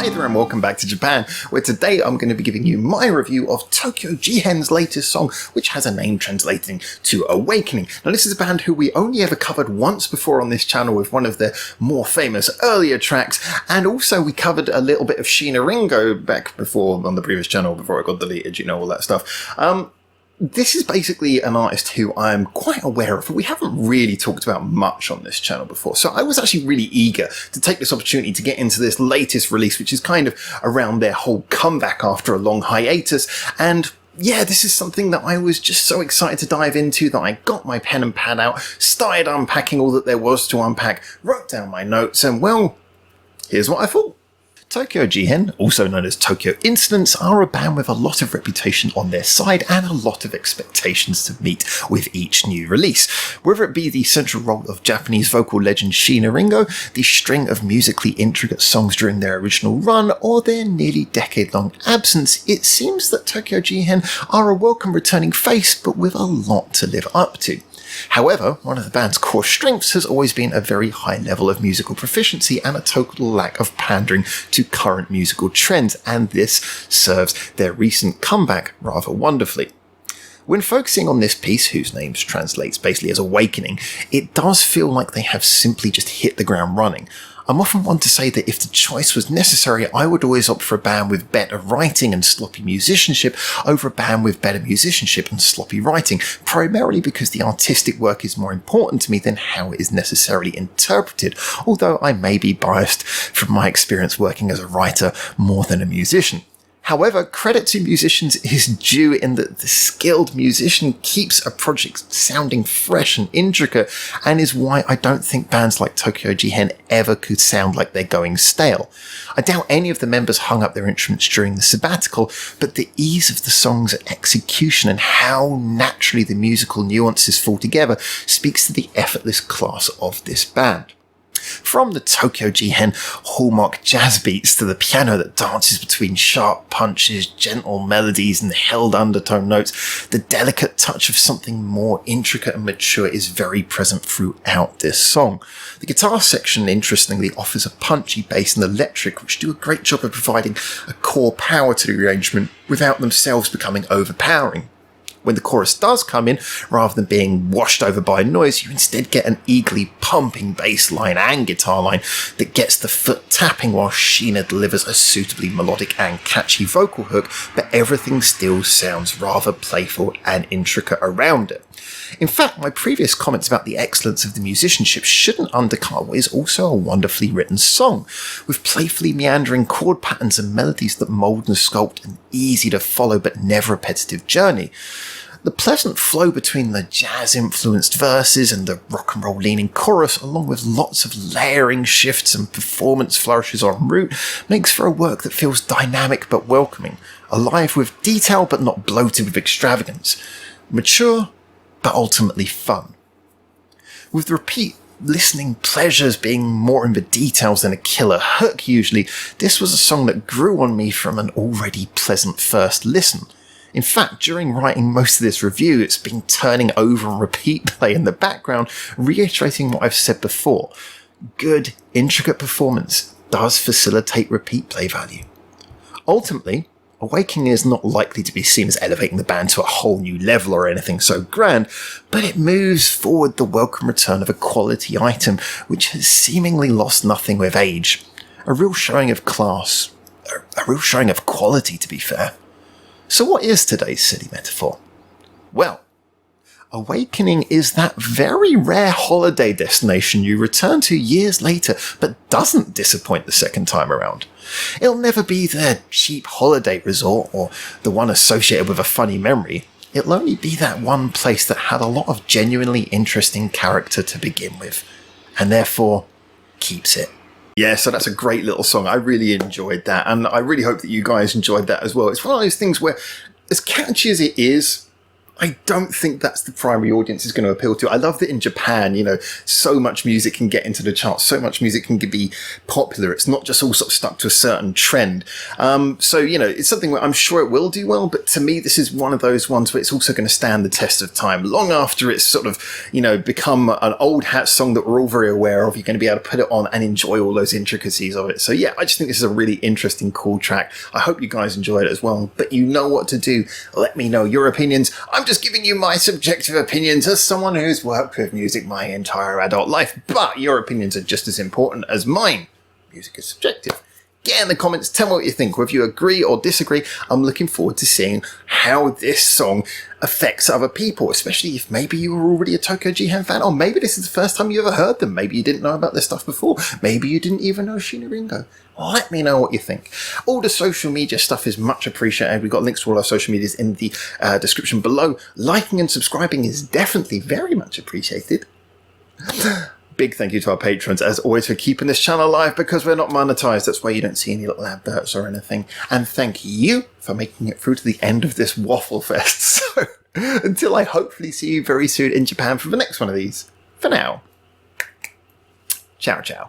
Hi there and welcome back to Japan, where today I'm going to be giving you my review of Tokyo Jihen's latest song, which has a name translating to Awakening. Now this is a band who we only ever covered once before on this channel with one of their more famous earlier tracks, and also we covered a little bit of Sheena Ringo back before on the previous channel before it got deleted, you know, all that stuff. This is basically an artist who I'm quite aware of, but we haven't really talked about much on this channel before. So I was actually really eager to take this opportunity to get into this latest release, which is kind of around their whole comeback after a long hiatus. And yeah, this is something that I was just so excited to dive into that I got my pen and pad out, started unpacking all that there was to unpack, wrote down my notes, and well, here's what I thought. Tokyo Jihen, also known as Tokyo Incidents, are a band with a lot of reputation on their side and a lot of expectations to meet with each new release. Whether it be the central role of Japanese vocal legend Sheena Ringo, the string of musically intricate songs during their original run, or their nearly decade-long absence, it seems that Tokyo Jihen are a welcome returning face, but with a lot to live up to. However, one of the band's core strengths has always been a very high level of musical proficiency and a total lack of pandering to current musical trends, and this serves their recent comeback rather wonderfully. When focusing on this piece, whose name translates basically as Awakening, it does feel like they have simply just hit the ground running. I'm often one to say that if the choice was necessary, I would always opt for a band with better writing and sloppy musicianship over a band with better musicianship and sloppy writing, primarily because the artistic work is more important to me than how it is necessarily interpreted, although I may be biased from my experience working as a writer more than a musician. However, credit to musicians is due in that the skilled musician keeps a project sounding fresh and intricate, and is why I don't think bands like Tokyo Jihen ever could sound like they're going stale. I doubt any of the members hung up their instruments during the sabbatical, but the ease of the song's execution and how naturally the musical nuances fall together speaks to the effortless class of this band. From the Tokyo Jihen hallmark jazz beats to the piano that dances between sharp punches, gentle melodies and held undertone notes, the delicate touch of something more intricate and mature is very present throughout this song. The guitar section, interestingly, offers a punchy bass and electric, which do a great job of providing a core power to the arrangement without themselves becoming overpowering. When the chorus does come in, rather than being washed over by noise, you instead get an eagerly pumping bass line and guitar line that gets the foot tapping while Sheena delivers a suitably melodic and catchy vocal hook, but everything still sounds rather playful and intricate around it. In fact, my previous comments about the excellence of the musicianship shouldn't undercut what is also a wonderfully written song, with playfully meandering chord patterns and melodies that mould and sculpt an easy to follow but never repetitive journey. The pleasant flow between the jazz-influenced verses and the rock and roll leaning chorus, along with lots of layering shifts and performance flourishes en route, makes for a work that feels dynamic but welcoming, alive with detail but not bloated with extravagance, mature but ultimately fun. With the repeat listening pleasures being more in the details than a killer hook usually, this was a song that grew on me from an already pleasant first listen. In fact, during writing most of this review, it's been turning over and repeat play in the background, reiterating what I've said before. Good, intricate performance does facilitate repeat play value. Ultimately, Awakening is not likely to be seen as elevating the band to a whole new level or anything so grand, but it moves forward the welcome return of a quality item which has seemingly lost nothing with age. A real showing of class. A real showing of quality, to be fair. So what is today's silly metaphor? Well, Awakening is that very rare holiday destination you return to years later but doesn't disappoint the second time around. It'll never be the cheap holiday resort or the one associated with a funny memory. It'll only be that one place that had a lot of genuinely interesting character to begin with, and therefore keeps it. Yeah, so that's a great little song. I really enjoyed that, and I really hope that you guys enjoyed that as well. It's one of those things where, as catchy as it is, I don't think that's the primary audience is going to appeal to. I love that in Japan, you know, so much music can get into the charts, so much music can be popular. It's not just all sort of stuck to a certain trend. So, you know, it's something where I'm sure it will do well, but to me, this is one of those ones where it's also going to stand the test of time. Long after it's sort of, you know, become an old hat song that we're all very aware of, you're going to be able to put it on and enjoy all those intricacies of it. So yeah, I just think this is a really interesting, cool track. I hope you guys enjoyed it as well, but you know what to do. Let me know your opinions. I'm just giving you my subjective opinions as someone who's worked with music my entire adult life, but your opinions are just as important as mine. Music is subjective. Get in the comments, tell me what you think, whether you agree or disagree. I'm looking forward to seeing how this song affects other people, especially if maybe you were already a Tokyo Jihen fan, or maybe this is the first time you ever heard them. Maybe you didn't know about this stuff before. Maybe you didn't even know Sheena Ringo. Let me know what you think. All the social media stuff is much appreciated. We've got links to all our social medias in the description below. Liking and subscribing is definitely very much appreciated. Big thank you to our patrons, as always, for keeping this channel alive, because we're not monetized. That's why you don't see any little adverts or anything. And thank you for making it through to the end of this waffle fest. So until I hopefully see you very soon in Japan for the next one of these, for now, ciao ciao.